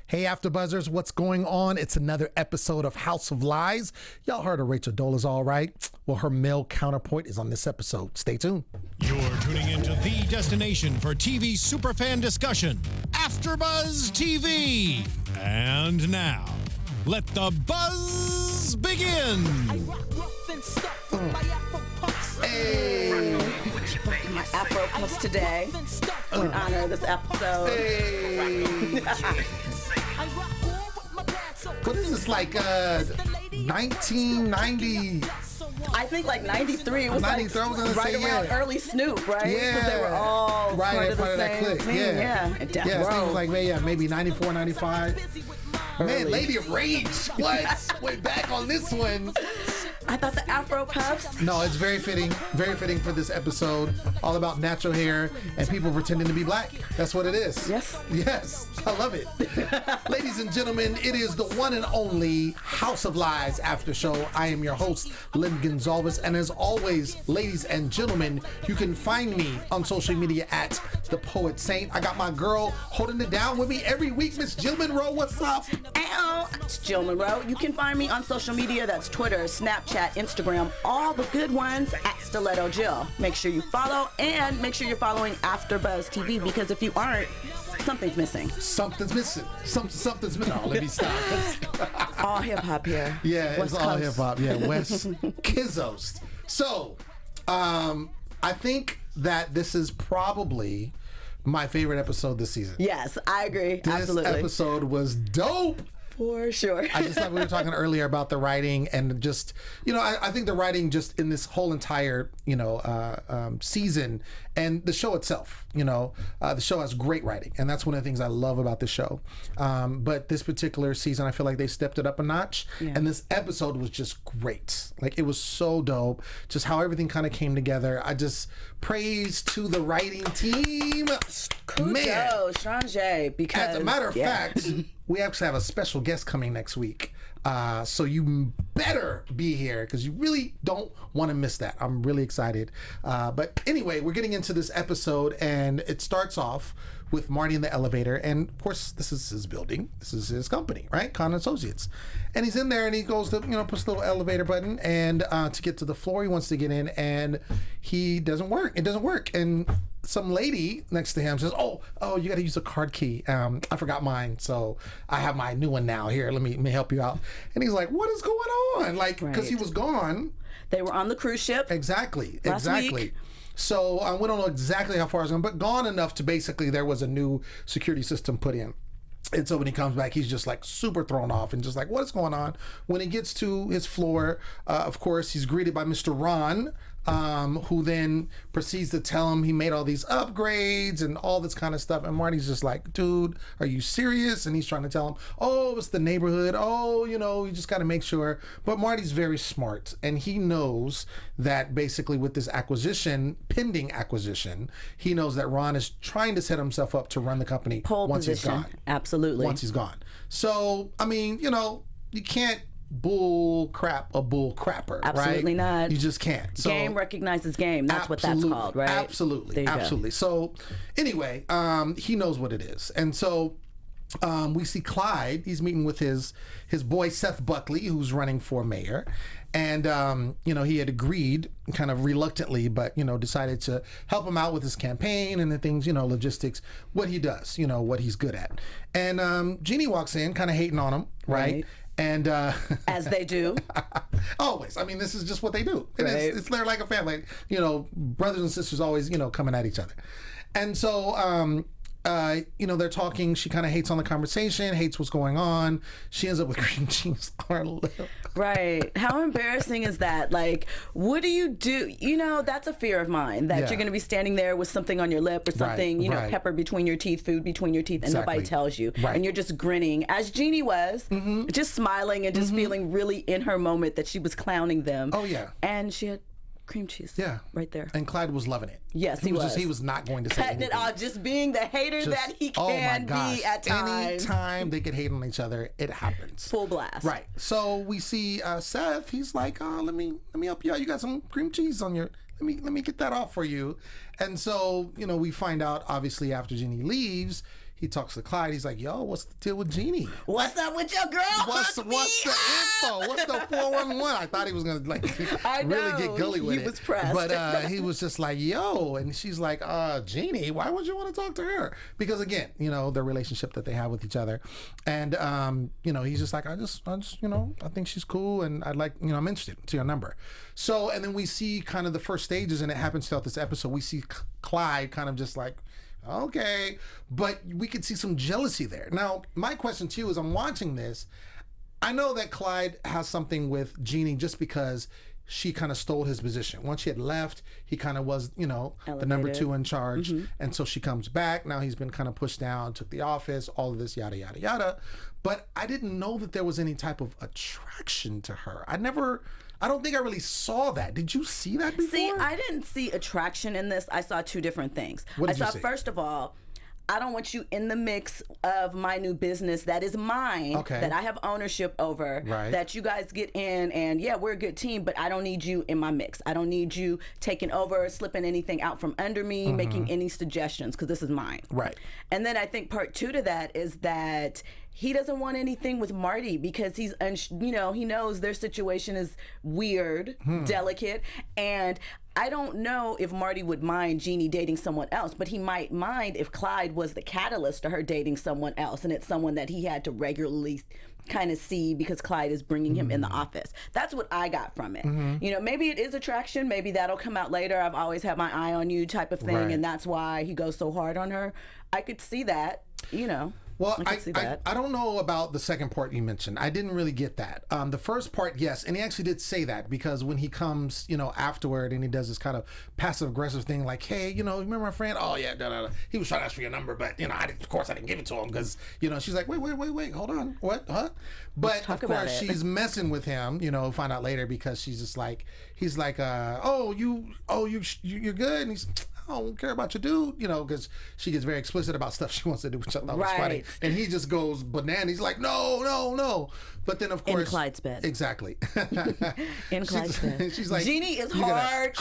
Hey, AfterBuzzers, what's going on? It's another episode of House of Lies. Y'all heard of Rachel Dolezal, all right? Well, her male counterpoint is on this episode. Stay tuned. You're tuning into the destination for TV superfan discussion, AfterBuzz TV. And now, let the buzz begin. Hey. My Afro Puffs today in honor of this episode. Hey. What is this, like 1990? I think like 93. It was 93, I was gonna right say, around yeah. early Snoop, right? Yeah. Because they were all part of the that same clique. thing. Yeah. And Death Yeah, it Row. seems like maybe 94, 95. Man, Early. Lady of Rage. What? Way back on this one. I thought the Afro Puffs. No, it's very fitting for this episode. All about natural hair and people pretending to be black. That's what it is. Yes. Yes, I love it. Ladies and gentlemen, it is the one and only House of Lies after show. I am your host, Lynn Gonsalves, and as always, ladies and gentlemen, you can find me on social media at The Poet Saint. I got my girl holding it down with me every week, Miss Jill Munroe. What's up? Ow, it's Jill Munroe. You can find me on social media. That's Twitter, Snapchat, Instagram, all the good ones at Stiletto Jill. Make sure you follow and make sure you're following AfterBuzz TV because if you aren't, something's missing. Something's missing. Something's missing. No, let me stop. All hip hop here. Yeah, West it's all Coast. hip hop. Yeah, West Kizzost. So, I think that this is probably my favorite episode this season. Yes, I agree. This Absolutely. episode was dope. For sure. I just like we were talking earlier about the writing and just, I think the writing just in this whole entire, season and the show itself, the show has great writing. And that's one of the things I love about the show. But this particular season, I feel like they stepped it up a notch. Yeah. And this episode was just great. Like, it was so dope. Just how everything kind of came together. I just praise to the writing team. Kudos, Strange, because As a matter of fact, we actually have a special guest coming next week. So you better be here because you really don't want to miss that. I'm really excited. But anyway, we're getting into this episode and it starts off with Marty in the elevator. And of course, this is his building. This is his company, right? Kaan Associates. And he's in there and he goes to, push the little elevator button and to get to the floor he wants to get in and he doesn't work. It doesn't work. And some lady next to him says, oh, you got to use a card key. I forgot mine. So I have my new one now. Here, let me help you out. And he's like, what is going on? Like, because he was gone. They were on the cruise ship. Exactly. Last week. So we don't know exactly how far it's gone, but gone enough to basically there was a new security system put in. And so when he comes back, he's just like super thrown off and just like, what is going on? When he gets to his floor, of course, he's greeted by Mr. Ron, who then proceeds to tell him he made all these upgrades and all this kind of stuff. And Marty's just like, dude, are you serious? And he's trying to tell him, oh, it's the neighborhood. Oh, you just got to make sure. But Marty's very smart. And he knows that basically with this pending acquisition, he knows that Ron is trying to set himself up to run the company once he's gone. Absolutely. Once he's gone. So, I mean, you can't bull crap a bull crapper. Absolutely right? not. You just can't. So, game recognizes game. That's what that's called, right? Absolutely. Absolutely. So anyway, he knows what it is. And so we see Clyde. He's meeting with his boy Seth Buckley, who's running for mayor. And, he had agreed kind of reluctantly, but, decided to help him out with his campaign and the things, logistics, what he does, what he's good at. And Jeannie walks in kind of hating on him, right? And as they do. Always. I mean, this is just what they do. Right. It's they're like a family. Brothers and sisters always, coming at each other. And so, they're talking. She kind of hates on the conversation, hates what's going on. She ends up with cream cheese on her lip. Right. How embarrassing is that? Like, what do you do? That's a fear of mine, that you're going to be standing there with something on your lip or something, right. pepper between your teeth, food between your teeth, and Exactly. nobody tells you. Right. And you're just grinning, as Jeannie was, just smiling and just feeling really in her moment that she was clowning them. Oh, yeah. And she had cream cheese. Yeah. Right there. And Clyde was loving it. Yes, he was. He was not going to say Cutting anything. it off, just being the hater that he can be at times. Anytime they could hate on each other, it happens. Full blast. Right. So we see Seth. He's like, let me help you out. You got some cream cheese on your. Let me get that off for you. And so we find out obviously after Jeannie leaves, he talks to Clyde. He's like, yo, what's the deal with Jeannie? What's up with your girl? What's the info? What's the 411? I thought he was going to really get gully with it. He was pressed. But he was just like, yo. And she's like, Jeannie, why would you want to talk to her? Because again, the relationship that they have with each other. And, he's just like, I just, I think she's cool. And I'd like, I'm interested to your number. So, and then we see kind of the first stages, and it happens throughout this episode. We see Clyde kind of just like, okay, but we could see some jealousy there. Now, my question to you is, I'm watching this. I know that Clyde has something with Jeannie just because she kind of stole his position. Once she had left, he kind of was, the number 2 in charge. And so she comes back. Now he's been kind of pushed down, took the office, all of this, yada, yada, yada. But I didn't know that there was any type of attraction to her. I don't think I really saw that. Did you see that before? See, I didn't see attraction in this. I saw two different things. What did you saw, see? First of all, I don't want you in the mix of my new business that is mine, that I have ownership over, that you guys get in, and yeah, we're a good team, but I don't need you in my mix. I don't need you taking over, slipping anything out from under me, making any suggestions, because this is mine. Right. And then I think part 2 to that is that he doesn't want anything with Marty because he knows their situation is weird, delicate, and I don't know if Marty would mind Jeannie dating someone else, but he might mind if Clyde was the catalyst to her dating someone else, and it's someone that he had to regularly kind of see because Clyde is bringing him in the office. That's what I got from it. Maybe it is attraction. Maybe that'll come out later. I've always had my eye on you type of thing, and that's why he goes so hard on her. I could see that, Well, I don't know about the second part you mentioned. I didn't really get that. The first part, yes, and he actually did say that because when he comes, afterward and he does this kind of passive-aggressive thing like, hey, remember my friend? Oh, yeah, he was trying to ask for your number, but, of course I didn't give it to him because, she's like, wait, hold on. What? Huh? But, of course, she's messing with him, find out later because she's just like, he's like, you're good? And he's, I don't care about your dude, because she gets very explicit about stuff she wants to do, which I thought was funny. And he just goes bananas. He's like, no. But then, of course... In Clyde's bed. Exactly. In Clyde's bed. She's like... Jeannie is hardcore.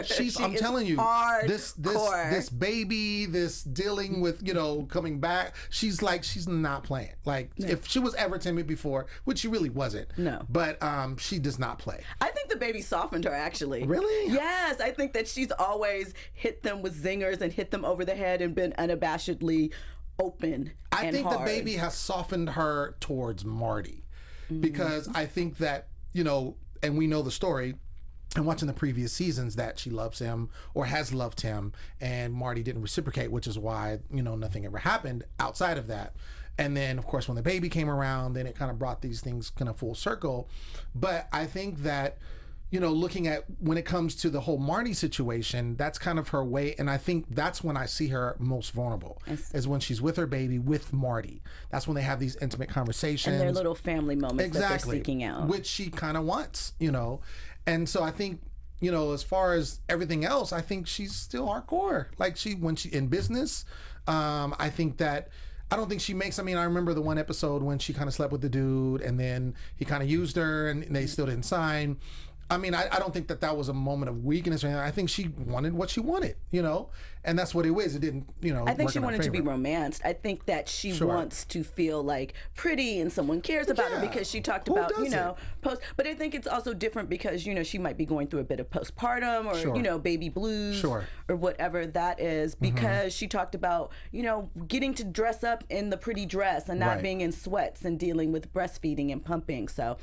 She's hardcore. I'm telling you, this baby, this dealing with, coming back, she's not playing. If she was ever timid before, which she really wasn't. No. But she does not play. I think the baby softened her, actually. Really? Yes. I think that she's always hit them with zingers and hit them over the head and been unabashedly open. I think the baby has softened her towards Marty because I think that, and we know the story and watching the previous seasons that she loves him or has loved him, and Marty didn't reciprocate, which is why, nothing ever happened outside of that. And then, of course, when the baby came around, then it kind of brought these things kind of full circle. But I think that, looking at when it comes to the whole Marty situation, that's kind of her way. And I think that's when I see her most vulnerable, is when she's with her baby, with Marty. That's when they have these intimate conversations. And their little family moments that they're seeking out. Which she kind of wants, And so I think, as far as everything else, I think she's still hardcore. When she in business, I think that... I don't think she makes... I remember the one episode when she kind of slept with the dude and then he kind of used her and they still didn't sign. I don't think that was a moment of weakness or anything. I think she wanted what she wanted, and that's what it was. It didn't, I think she wanted to be romanced. I think that she wants to feel pretty and someone cares about her because she talked about, post. But I think it's also different because, she might be going through a bit of postpartum or, baby blues or whatever that is because she talked about, getting to dress up in the pretty dress and not being in sweats and dealing with breastfeeding and pumping. So...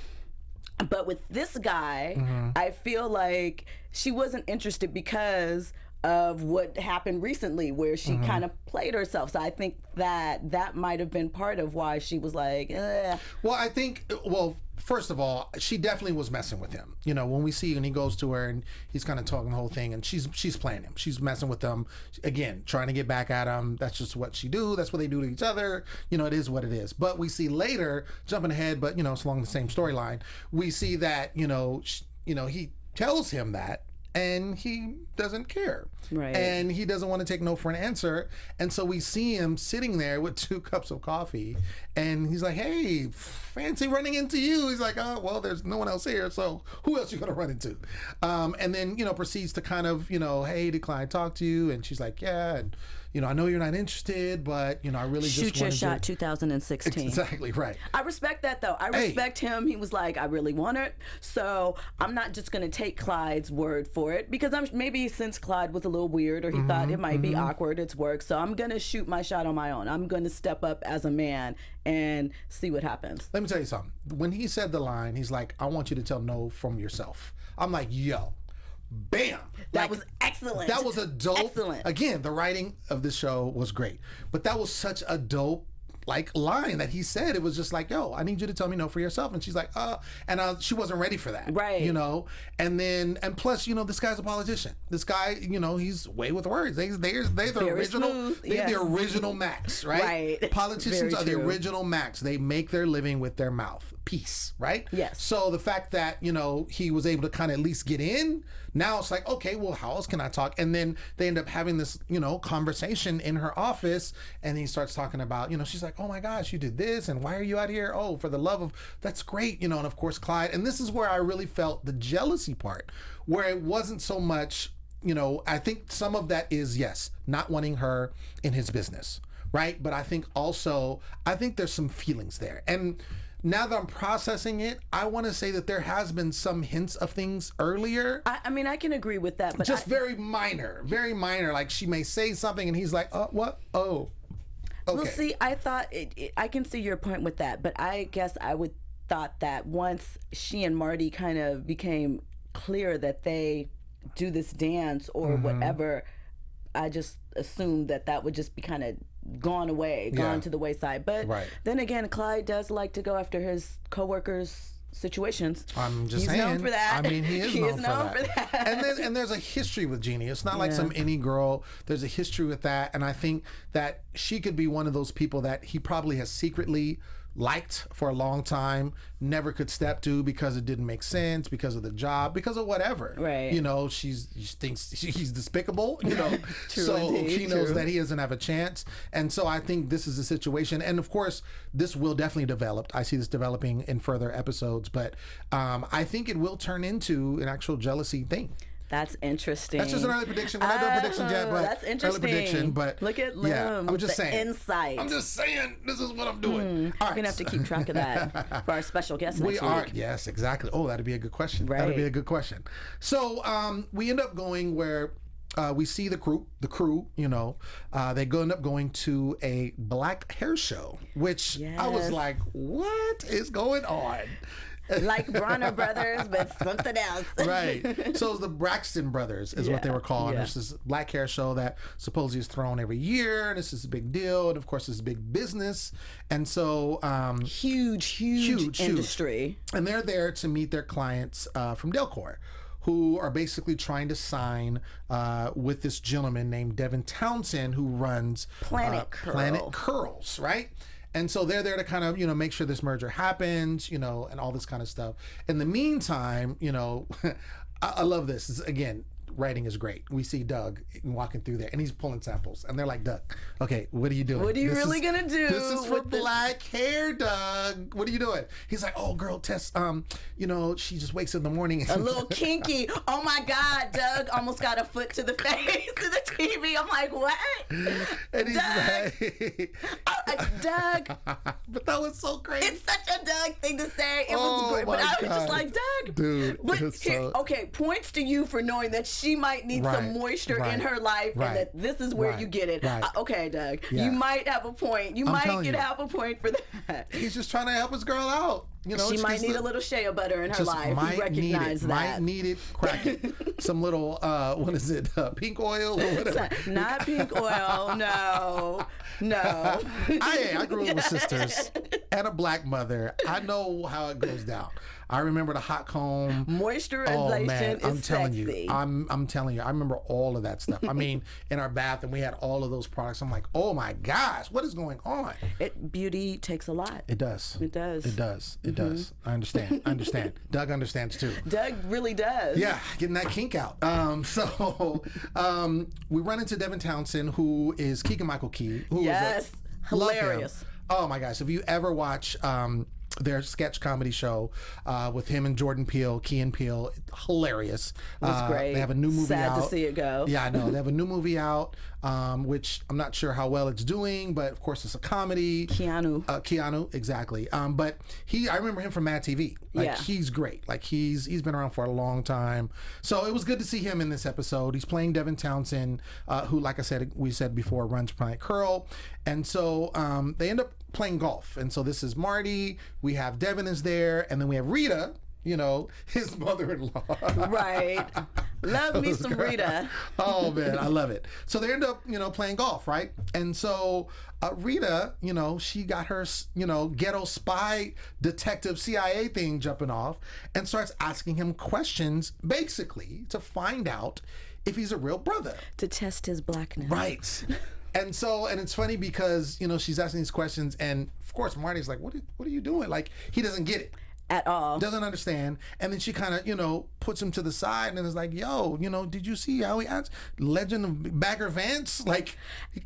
But with this guy, I feel like she wasn't interested because of what happened recently where she kind of played herself. So I think that might have been part of why she was like, ugh. Well, first of all, she definitely was messing with him. When we see and he goes to her and he's kind of talking the whole thing and she's playing him. She's messing with him. Again, trying to get back at him. That's just what she do. That's what they do to each other. It is what it is. But we see later, jumping ahead, but, it's along the same storyline. We see that, he tells him that and he doesn't care. Right. And he doesn't want to take no for an answer. And so we see him sitting there with 2 cups of coffee, and he's like, hey, fancy running into you. He's like, oh, well, there's no one else here, so who else you gonna run into? And then, proceeds to kind of, hey, did Clyde talk to you? And she's like, yeah, and I know you're not interested, but I really just shoot your wanted shot. to... 2016. Exactly right. I respect that though. I respect him. He was like, I really want it, so I'm not just gonna take Clyde's word for it, because maybe since Clyde was a little weird, or he thought it might be awkward, it's work. So I'm gonna shoot my shot on my own. I'm gonna step up as a man and see what happens. Let me tell you something. When he said the line, he's like, I want you to tell no from yourself. I'm like, yo. Bam! That was excellent. That was a dope. Excellent. Again, the writing of the show was great, but that was such a dope line that he said. It was just like, yo, I need you to tell me no for yourself. And she's like, she wasn't ready for that. Right. And plus, this guy's a politician. This guy, he's way with words. They're the original. Smooth. They're the original Max, right? Right. Politicians Very are the true. original Max. They make their living with their mouth. Peace, right? Yes. So the fact that, he was able to kind of at least get in, now it's like, okay, well, how else can I talk? And then they end up having this, conversation in her office, and he starts talking about, she's like, oh my gosh, you did this, and why are you out here? Oh, for the love of, that's great, and of course, Clyde. And this is where I really felt the jealousy part, where it wasn't so much, I think some of that is, yes, not wanting her in his business, right? But I think also, there's some feelings there. And now that I'm processing it, I want to say that there has been some hints of things earlier. I mean, I can agree with that, but just very minor. Like she may say something and he's like, what? Oh, okay. Well, see, I thought, I can see your point with that, but I guess I would thought that once she and Marty kind of became clear that they do this dance or whatever, I just assumed that would just be kind of gone to the wayside. But then again, Clyde does like to go after his coworkers' situations. I'm just saying. He's known for that. I mean, he is known for that. And And there's a history with Jeannie. It's not like some any girl. There's a history with that. And I think that she could be one of those people that he probably has secretly liked for a long time, never could step to because it didn't make sense, because of the job, because of whatever. Right. She thinks he's despicable, True, so indeed, she knows true. that he doesn't have a chance. And so I think this is a situation. And of course, this will definitely develop. I see this developing in further episodes, but I think it will turn into an actual jealousy thing. That's interesting. That's just an early prediction. We're not doing predictions yet, but that's interesting. early prediction. But look at Lim I'm with just the saying. insight. I'm just saying. This is what I'm doing. All right. We're gonna have to keep track of that for our special guest next week. Yes, exactly. Oh, that'd be a good question. Right. That'd be a good question. So we end up going where we see the crew. They end up going to a black hair show, which I was Yes. like, what is going on? Like Bronner Brothers, but something else. Right. So the Braxton Brothers is what they were called. Yeah. There's this black hair show that supposedly is thrown every year. And this is a big deal. And of course, it's a big business. And so... huge industry. And they're there to meet their clients from Delcor, who are basically trying to sign with this gentleman named Devin Townsend, who runs Planet Curls, right? And so they're there to kind of, make sure this merger happens, and all this kind of stuff. In the meantime, I love this. Again, writing is great. We see Doug walking through there, and he's pulling samples. And they're like, Doug, okay, what are you doing? What are you really gonna do? This is for with black hair, Doug. What are you doing? He's like, oh, girl, Tess, she just wakes up in the morning. A little kinky. Oh my God, Doug almost got a foot to the face to the TV. I'm like, what? And he's Doug. like, Doug. but that was so great. It's such a Doug thing to say. It Oh, was great. But my I was just God. like, Doug. Dude, But it's here, so- okay, points to you for knowing that she might need some Right, moisture in right, her life right, and that this is where right, you get it. right. Okay, Doug. Yeah. You might have a point. You I'm might telling get you. half a point for that. He's just trying to help his girl out. She might need a little shea butter in her life. You recognize that. Might need it cracking. Some little, what is it, pink oil or whatever. Not pink oil, no. I grew up with sisters. and a black mother. I know how it goes down. I remember the hot comb. Moisturization oh, man, is I'm telling sexy. you. I'm telling you. I remember all of that stuff. I mean, in our bathroom, we had all of those products. I'm like, oh my gosh, what is going on? Beauty takes a lot. It does. It does. It does. It does. I understand. I understand. Doug understands too. Doug really does. Yeah, getting that kink out. We run into Devin Townsend, who is Keegan-Michael Key. Who yes, hilarious. Oh my gosh, if you ever watch their sketch comedy show with him and Jordan Peele, Key and Peele, hilarious. It was great. They have a new movie out. Sad to see it go. Yeah, I know. They have a new movie out, which I'm not sure how well it's doing, but of course it's a comedy. Keanu, exactly. But I remember him from Mad TV. Like he's great. Like he's been around for a long time. So it was good to see him in this episode. He's playing Devin Townsend, who, like we said before, runs Planet Curl. And so they end up playing golf. And so this is Marty, we have Devin is there, and then we have Rita, his mother-in-law. Right. Love me some Rita. Oh man, I love it. So they end up, playing golf, right? And so Rita, she got her, ghetto spy detective CIA thing jumping off and starts asking him questions, basically, to find out if he's a real brother. To test his blackness. Right. And it's funny because, she's asking these questions, and of course Marty's like, what are you doing? Like, he doesn't get it. At all. Doesn't understand. And then she kind of, puts him to the side and is like, yo, did you see how he acts? Legend of Bagger Vance? Like,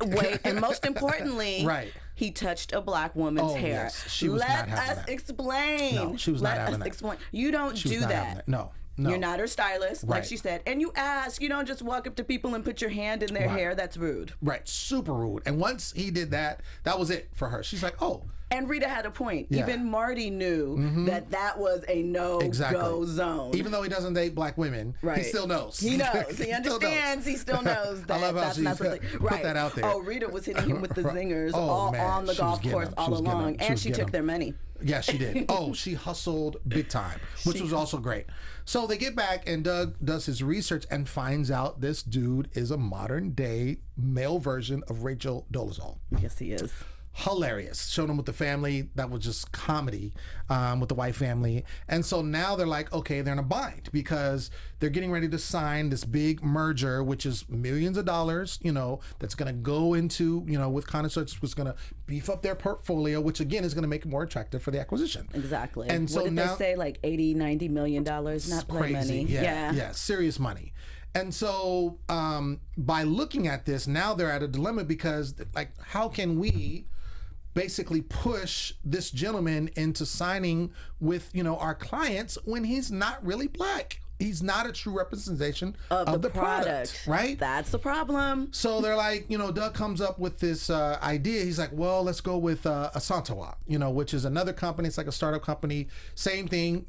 wait, and most importantly, right. He touched a black woman's hair. Yes. She was not having that. Let us explain. No, she was not having that. Let us explain. You don't do that. No. You're not her stylist, like Right. she said. And you ask, you don't just walk up to people and put your hand in their hair. That's rude. Right, super rude. And once he did that, that was it for her. She's like, oh. And Rita had a point. Yeah. Even Marty knew that was a no-go zone. Even though he doesn't date black women, right. he still knows. He knows. He understands. He still knows that. I love how that's not something. Put that out there. Oh, Rita was hitting him with the zingers man. on the golf course all along. And she took their money. Yeah, she did. Oh, she hustled big time, which was also great. So they get back, and Doug does his research and finds out this dude is a modern day male version of Rachel Dolezal. Yes, he is. Hilarious. Showed him with the family. That was just comedy with the white family. And so now they're like, okay, they're in a bind because they're getting ready to sign this big merger, which is millions of dollars, that's going to go into, with Kaan Associates, was going to beef up their portfolio, which again is going to make it more attractive for the acquisition. Exactly. And so what did now, they say, like $80-90 million? Not play money. Yeah, serious money. And so by looking at this, now they're at a dilemma because, like, how can we basically push this gentleman into signing with, our clients when he's not really black? He's not a true representation of the product, right? That's the problem. So they're like, Doug comes up with this idea. He's like, well, let's go with Asantewa, which is another company. It's like a startup company. Same thing,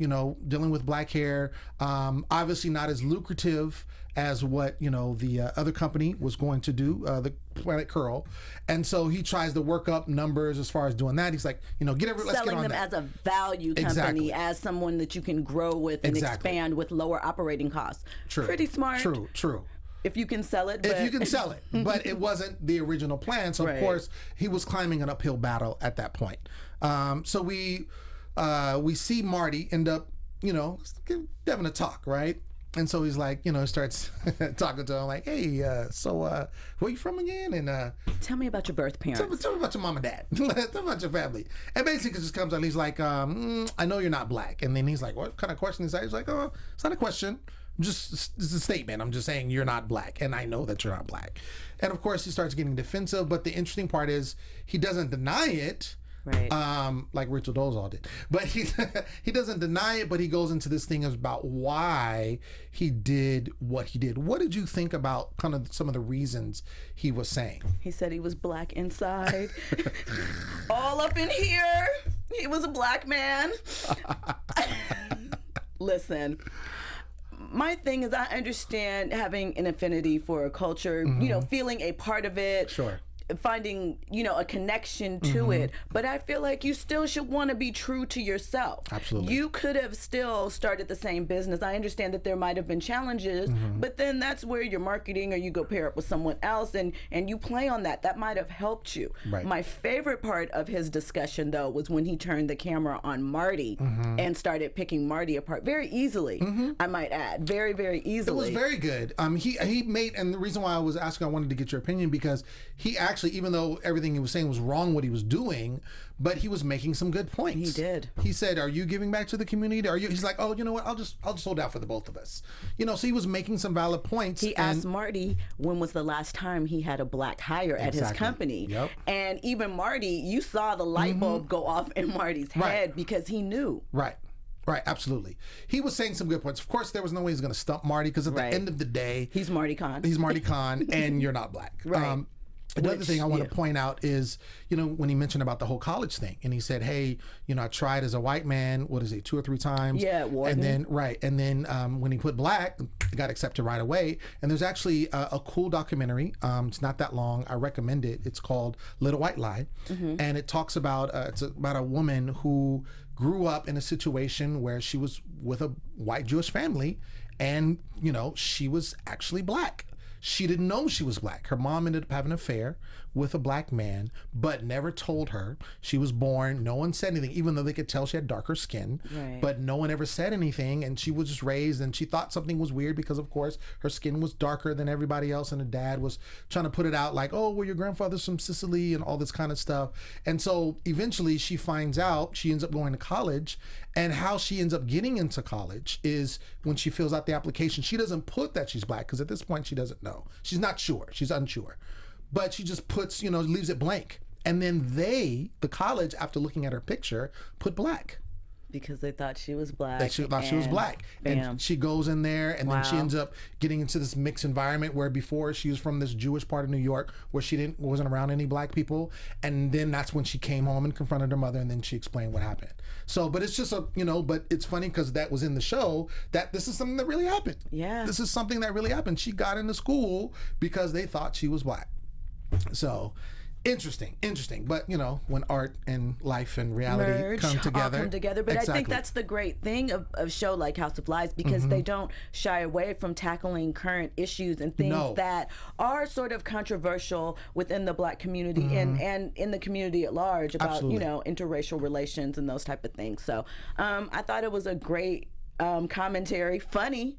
dealing with black hair. Obviously not as lucrative as what, the other company was going to do, the Planet Curl. And so he tries to work up numbers as far as doing that. He's like, let's get on that. Selling them as a value company, as someone that you can grow with and expand with lower operating costs. True. Pretty smart. True. If you can sell it. If you can sell it. But it wasn't the original plan. So, of course, he was climbing an uphill battle at that point. So we see Marty end up, give Devin a talk, right? And so he's like, starts talking to him like, hey, so where you from again? And tell me about your birth parents. Tell me about your mom and dad. Tell me about your family. And basically it just comes out and he's like, I know you're not black. And then he's like, what kind of question is that? He's like, oh, it's not a question. It's a statement. I'm just saying you're not black. And I know that you're not black. And of course he starts getting defensive. But the interesting part is he doesn't deny it. Right. Like Rachel Dolezal did. But he doesn't deny it, but he goes into this thing about why he did what he did. What did you think about kind of some of the reasons he was saying? He said he was black inside. All up in here. He was a black man. Listen. My thing is I understand having an affinity for a culture, feeling a part of it. Sure. finding, a connection to it. But I feel like you still should want to be true to yourself. Absolutely. You could have still started the same business. I understand that there might have been challenges, but then that's where you're marketing, or you go pair up with someone else and you play on that. That might have helped you. Right. My favorite part of his discussion, though, was when he turned the camera on Marty and started picking Marty apart very easily, I might add. Very, very easily. It was very good. He made, and the reason why I was asking, I wanted to get your opinion, because he actually, even though everything he was saying was wrong what he was doing, but he was making some good points. He did. He said, "Are you giving back to the community? Are you?" He's like, "Oh, you know what? I'll just hold out for the both of us." So he was making some valid points. He asked Marty when was the last time he had a black hire at his company. Yep. And even Marty, you saw the light bulb go off in Marty's head because he knew. Right. Right, absolutely. He was saying some good points. Of course, there was no way he's going to stump Marty, because at the end of the day, he's Marty Kaan. He's Marty Kaan, and you're not black. Right. Another thing I want to point out is, when he mentioned about the whole college thing, and he said, "Hey, I tried as a white man, what is it, 2 or 3 times?" Yeah, Wharton. And then when he put black, it got accepted right away. And there's actually a cool documentary. It's not that long. I recommend it. It's called Little White Lie, and it talks about it's about a woman who grew up in a situation where she was with a white Jewish family, and she was actually black. She didn't know she was black. Her mom ended up having an affair with a black man, but never told her. She was born. No one said anything, even though they could tell she had darker skin. Right. But no one ever said anything, and she was just raised, and she thought something was weird because, of course, her skin was darker than everybody else, and her dad was trying to put it out like, "Oh, well, your grandfather's from Sicily," and all this kind of stuff. And so eventually she finds out, she ends up going to college, and how she ends up getting into college is when she fills out the application. She doesn't put that she's black, because at this point she doesn't know. She's not sure. She's unsure. But she just puts, leaves it blank. And then the college, after looking at her picture, put black. Because they thought she was black. She thought she was black. Bam. And she goes in there, and then she ends up getting into this mixed environment where before she was from this Jewish part of New York where she wasn't around any black people. And then that's when she came home and confronted her mother, and then she explained what happened. So, but it's just but it's funny because that was in the show, that this is something that really happened. Yeah. This is something that really happened. She got into school because they thought she was black. So, interesting. But when art and life and reality come together. But I think that's the great thing of a show like House of Lies, because they don't shy away from tackling current issues and things that are sort of controversial within the black community and in the community at large about interracial relations and those type of things. So I thought it was a great commentary, funny,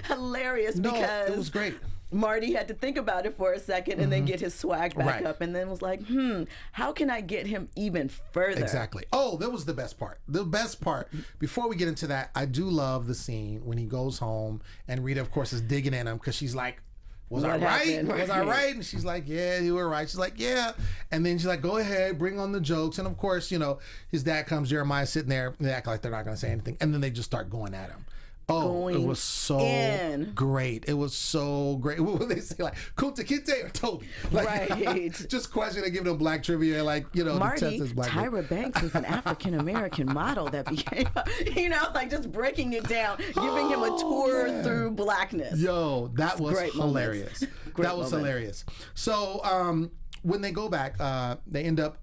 hilarious, because it was great. Marty had to think about it for a second and then get his swag back up, and then was like, how can I get him even further? Exactly. Oh, that was the best part. The best part, before we get into that, I do love the scene when he goes home and Rita, of course, is digging in him because she's like, was I right? Was I right? And she's like, yeah, you were right. She's like, yeah. And then she's like, go ahead, bring on the jokes. And of course, his dad comes, Jeremiah, sitting there, they act like they're not going to say anything. And then they just start going at him. Oh, it was so great. It was so great. What would they say? Like, Kunta Kinte or Toby? Like, right. Just questioning, giving them black trivia, like, Marty, the test is black. Tyra Banks is an African-American model that became, like just breaking it down, giving him a tour through blackness. Yo, that was hilarious. That was hilarious. So, when they go back, they end up,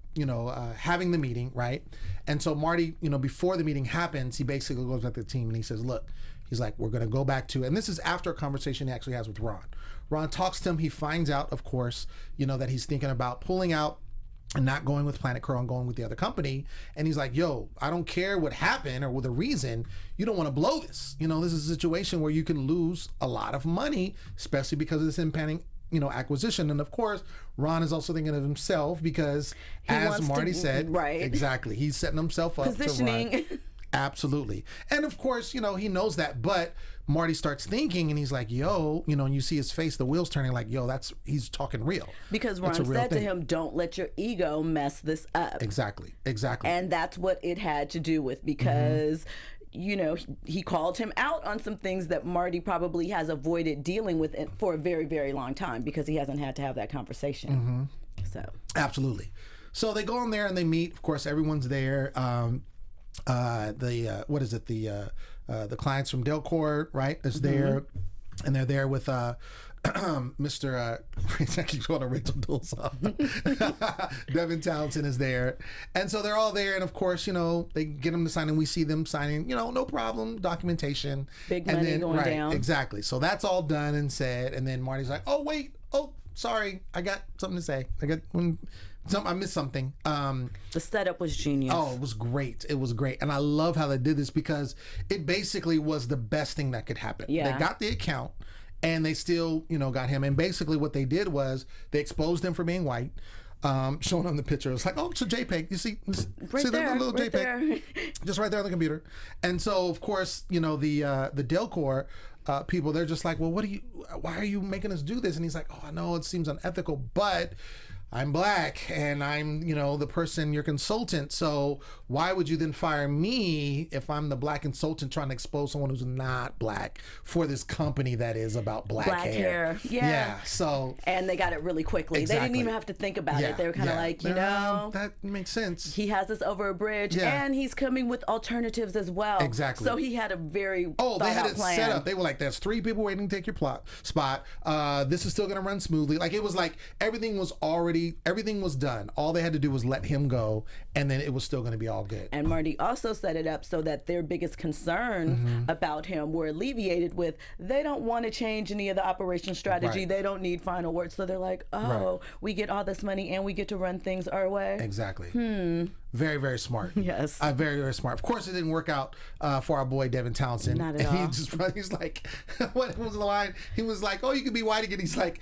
having the meeting, right? And so Marty, before the meeting happens, he basically goes back to the team and he says, look, he's like, we're going to go back to, and this is after a conversation he actually has with Ron. Ron talks to him. He finds out, of course, that he's thinking about pulling out and not going with Planet Crow and going with the other company. And he's like, yo, I don't care what happened or the reason, you don't want to blow this. This is a situation where you can lose a lot of money, especially because of this impending acquisition. And of course, Ron is also thinking of himself because, as Marty said, right, exactly, he's setting himself up positioning to run. Absolutely. And of course, he knows that, but Marty starts thinking and he's like, yo, and you see his face, the wheels turning, like, yo, he's talking real. Because Ron said to him, don't let your ego mess this up. Exactly. And that's what it had to do with, because he called him out on some things that Marty probably has avoided dealing with for a very, very long time because he hasn't had to have that conversation. So absolutely. So they go on there and they meet. Of course, everyone's there. The clients from Delcourt, right, is there. And they're there with Mr. I keep calling her Rachel Dolezal. Devin Townsend is there. And so they're all there. And of course, you know, they get them to sign, and we see them signing, you know, no problem, documentation. Big money going down. Exactly. So that's all done and said. And then Marty's like, oh, wait. Oh, sorry. I got something to say. I missed something. The setup was genius. Oh, it was great. It was great. And I love how they did this because it basically was the best thing that could happen. Yeah. They got the account and they still, you know, got him. And basically what they did was they exposed him for being white. Showing him the picture. It's like, oh, it's a JPEG. You see there, the little right JPEG? there. Just right there on the computer. And so, of course, you know, the Delcor people, they're just like, well, why are you making us do this? And he's like, oh, I know it seems unethical, but I'm black and I'm, you know, the person, your consultant. So why would you then fire me if I'm the black consultant trying to expose someone who's not black for this company that is about black hair? Yeah. So. And they got it really quickly. Exactly. They didn't even have to think about it. They were kind of like, you know, that makes sense. He has us over a bridge and he's coming with alternatives as well. Exactly. So he had a very they had it plan. set up. They were like, there's 3 people waiting to take your spot. This is still going to run smoothly. Like, it was like everything was done. All they had to do was let him go, and then it was still going to be all good. And Marty also set it up so that their biggest concerns about him were alleviated with they don't want to change any of the operation strategy. Right. They don't need final words. So they're like, we get all this money and we get to run things our way. Exactly. Very, very smart. Yes. Very, very smart. Of course, it didn't work out for our boy Devin Townsend. Not at all. He's like, what was the line? He was like, oh, you can be white again. He's like,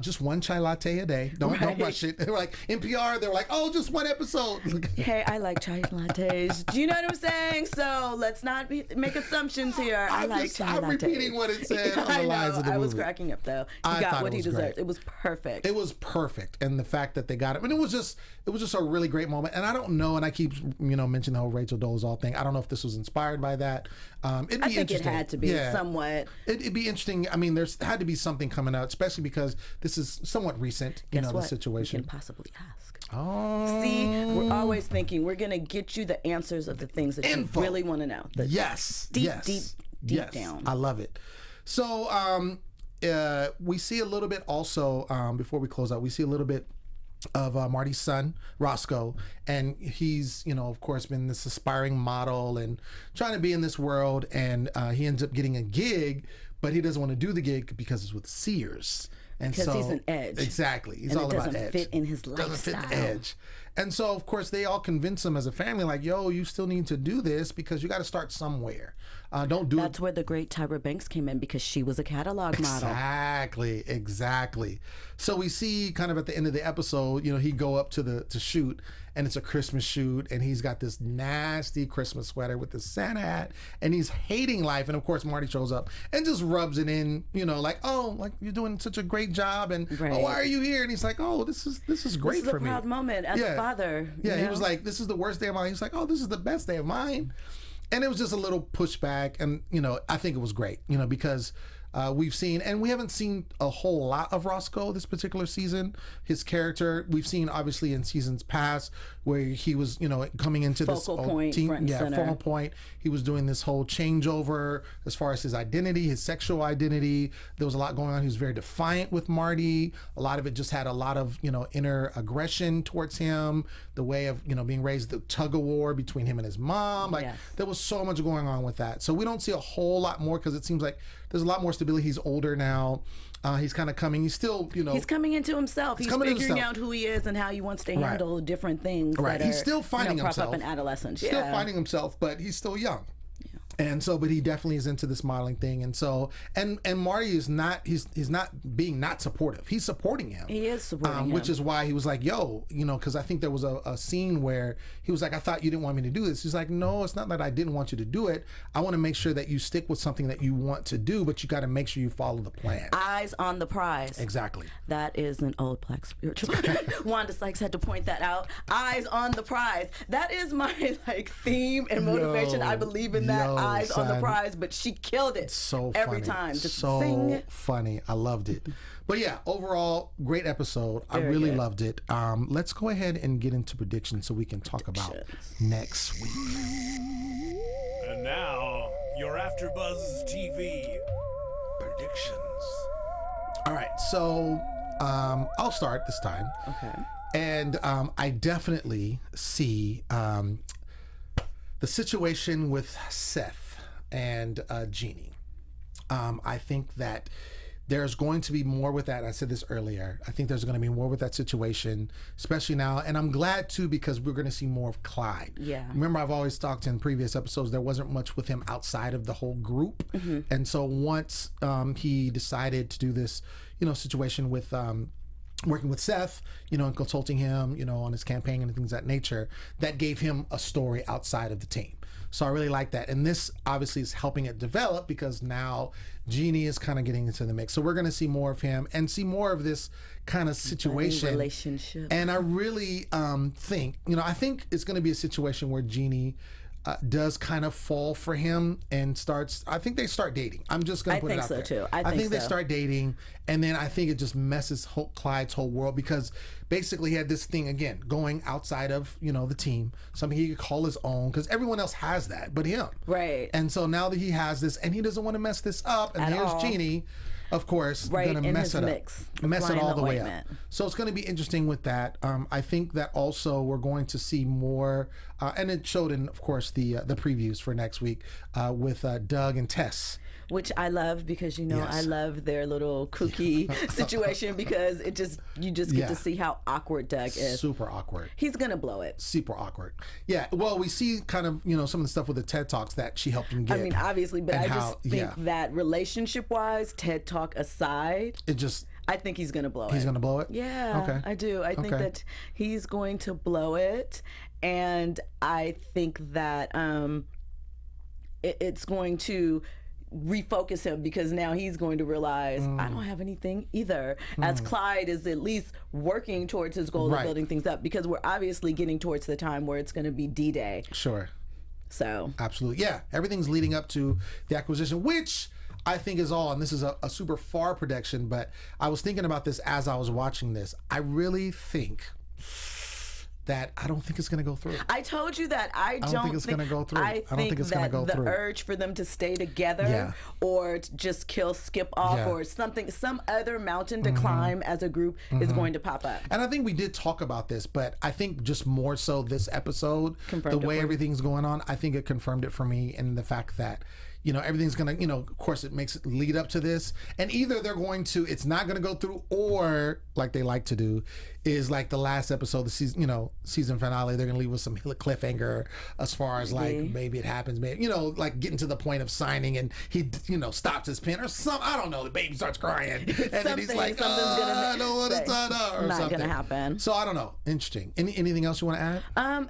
just 1 chai latte a day. Don't rush it. They were like, in PR, they were like, oh, just 1 episode. Hey, I like chai lattes. Do you know what I'm saying? So let's not make assumptions here. I like chai lattes. I'm repeating what it said on the lines of the movie. I was cracking up though. He got what he deserved. Great. It was perfect. It was perfect, and the fact that they got it, and it was just a really great moment. And I don't know, and I keep mentioning the whole Rachel Dolezal thing. I don't know if this was inspired by that. I think it had to be somewhat. It'd be interesting. I mean, there's had to be something coming out, especially because this is somewhat recent. The situation. You can possibly ask. Oh, see, we're always thinking we're gonna get you the answers of the things that you really want to know. Deep down. I love it. So we see a little bit also before we close out. We see a little bit of Marty's son, Roscoe, and he's, of course, been this aspiring model and trying to be in this world, and he ends up getting a gig, but he doesn't want to do the gig because it's with Sears. And because he's an edge. Exactly. He's and all about edge. It doesn't fit in his lifestyle. Doesn't fit the edge. And so, of course, they all convince him as a family, like, yo, you still need to do this because you got to start somewhere. Don't do That's where the great Tyra Banks came in, because she was a catalog model. Exactly. So we see kind of at the end of the episode, he go up to shoot, and it's a Christmas shoot, and he's got this nasty Christmas sweater with this Santa hat, and he's hating life. And of course, Marty shows up and just rubs it in, like, oh, like, you're doing such a great job, and oh, why are you here? And he's like, oh, this is great for me. This is a proud moment as a father. Yeah, he was like, this is the worst day of mine. He's like, oh, this is the best day of mine. And it was just a little pushback, and I think it was great, because we've seen, and we haven't seen a whole lot of Roscoe this particular season. His character, we've seen obviously in seasons past where he was, coming into focal this point, team, front and center. Focal point. He was doing this whole changeover as far as his identity, his sexual identity. There was a lot going on. He was very defiant with Marty. A lot of it just had a lot of, inner aggression towards him. The way of, being raised, the tug of war between him and his mom. Like, there was so much going on with that. So we don't see a whole lot more because it seems like there's a lot more stability. He's older now. He's kind of coming. He's still, he's coming into himself. He's figuring out who he is and how he wants to handle different things. Right. He's still finding crop himself. Up in adolescence. Still finding himself, but he's still young. And so, but he definitely is into this modeling thing. And so, and Marty is not, he's not being not supportive. He's supporting him. He is supporting him. Which is why he was like, yo, because I think there was a scene where he was like, I thought you didn't want me to do this. He's like, no, it's not that I didn't want you to do it. I want to make sure that you stick with something that you want to do, but you got to make sure you follow the plan. Eyes on the prize. Exactly. That is an old black spiritual. Wanda Sykes had to point that out. Eyes on the prize. That is my theme and motivation. I believe in that. Eyes on the prize, but she killed it every time. Just so sing. Funny. I loved it. But yeah, overall, great episode. I really loved it. Let's go ahead and get into predictions so we can talk about next week. And now, your AfterBuzz TV predictions. All right, so I'll start this time. Okay. And I definitely see the situation with Seth and Jeannie. I think that there's going to be more with that. I said this earlier. I think there's going to be more with that situation, especially now. And I'm glad, too, because we're going to see more of Clyde. Yeah. Remember, I've always talked in previous episodes, there wasn't much with him outside of the whole group. And so once he decided to do this, situation with working with Seth, and consulting him, on his campaign and things of that nature, that gave him a story outside of the team. So I really like that. And this obviously is helping it develop because now Jeannie is kind of getting into the mix. So we're going to see more of him and see more of this kind of situation. Relationship. And I really think, I think it's going to be a situation where Jeannie does kind of fall for him and I think they start dating. I'm just going to put it out there. I think so too. I think they start dating, and then I think it just messes Clyde's whole world because basically he had this thing, again, going outside of, the team, something he could call his own because everyone else has that but him. Right. And so now that he has this and he doesn't want to mess this up, and here's Jeannie, of course, going to mess it up. Mess it all the way up. So it's going to be interesting with that. I think that also we're going to see more, and it showed in, of course, the previews for next week with Doug and Tess. Which I love because Yes. I love their little kooky situation because you just get to see how awkward Doug is. Super awkward. He's gonna blow it. Super awkward. Yeah. Well, we see kind of some of the stuff with the TED Talks that she helped him get. I mean, obviously, but I just think that relationship-wise, TED Talk aside, I think he's gonna blow it. He's gonna blow it? Yeah, okay. I do. I think that he's going to blow it, and I think that it's going to refocus him because now he's going to realize I don't have anything either, as Clyde is at least working towards his goal of building things up, because we're obviously getting towards the time where it's going to be D-Day. Sure. So absolutely, yeah, everything's leading up to the acquisition, which I think is all, and this is a super far prediction, but I was thinking about this as I was watching this. I really think that I don't think it's going to go through. I told you that I don't think it's going to go through. I don't think it's going to go through. The urge for them to stay together or to just skip off or some other mountain to climb as a group is going to pop up. And I think we did talk about this, but I think just more so this episode, the way everything's going on, I think it confirmed it for me, and the fact that everything's going to, of course, it makes it lead up to this. And either they're going to, it's not going to go through, or like they like to do, is like the last episode, the season, season finale, they're going to leave with some cliffhanger as far as maybe it happens, maybe, like getting to the point of signing and he, stops his pen or something. I don't know. The baby starts crying. And then he's like, I don't want to sign up or not something. Not going to happen. So I don't know. Interesting. Anything else you want to add?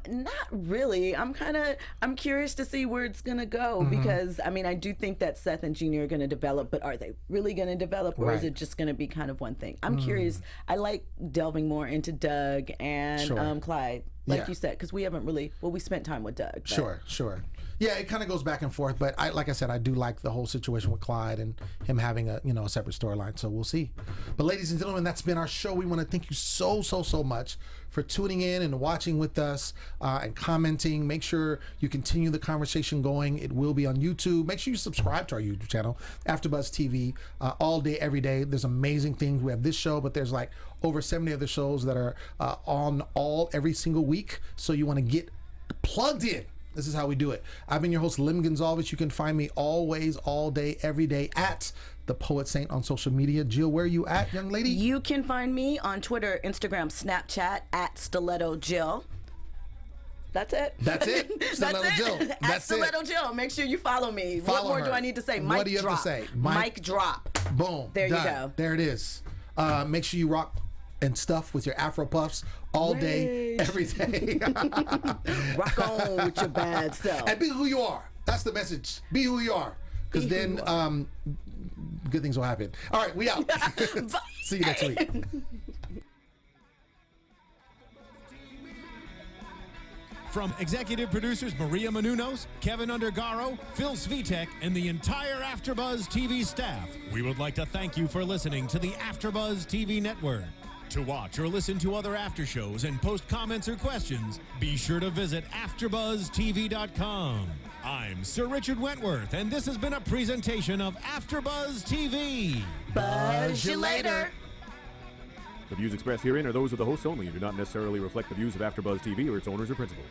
Not really. I'm curious to see where it's going to go because, I do think that Seth and Jeannie are going to develop, but are they really going to develop, or is it just going to be kind of one thing? I'm curious. I like delving more into Doug and Clyde, like you said, because we haven't really, we spent time with Doug. But. Sure. Yeah, it kind of goes back and forth, but like I said, I do like the whole situation with Clyde and him having a separate storyline. So we'll see. But ladies and gentlemen, that's been our show. We want to thank you so much for tuning in and watching with us and commenting. Make sure you continue the conversation going. It will be on YouTube. Make sure you subscribe to our YouTube channel, AfterBuzz TV, all day, every day. There's amazing things. We have this show, but there's like over 70 other shows that are on every single week. So you want to get plugged in. This is how we do it. I've been your host, Lim Gonsalves. You can find me always, all day, every day at The Poet Saint on social media. Jill, where are you at, young lady? You can find me on Twitter, Instagram, Snapchat at Stiletto Jill. That's it. That's it. Stiletto Jill. At Stiletto Jill. Make sure you follow me. What more do I need to say? What do you have to say? Mic drop. Boom. There you go. There it is. Make sure you rock and stuff with your Afro puffs all day, every day. Rock on with your bad self. And be who you are. That's the message. Be who you are. Because then good things will happen. All right, we out. See you next week. From executive producers Maria Menounos, Kevin Undergaro, Phil Svitek, and the entire AfterBuzz TV staff, we would like to thank you for listening to the AfterBuzz TV network. To watch or listen to other after shows and post comments or questions, be sure to visit AfterBuzzTV.com. I'm Sir Richard Wentworth, and this has been a presentation of AfterBuzz TV. Buzz you later. The views expressed herein are those of the hosts only and do not necessarily reflect the views of AfterBuzz TV or its owners or principals.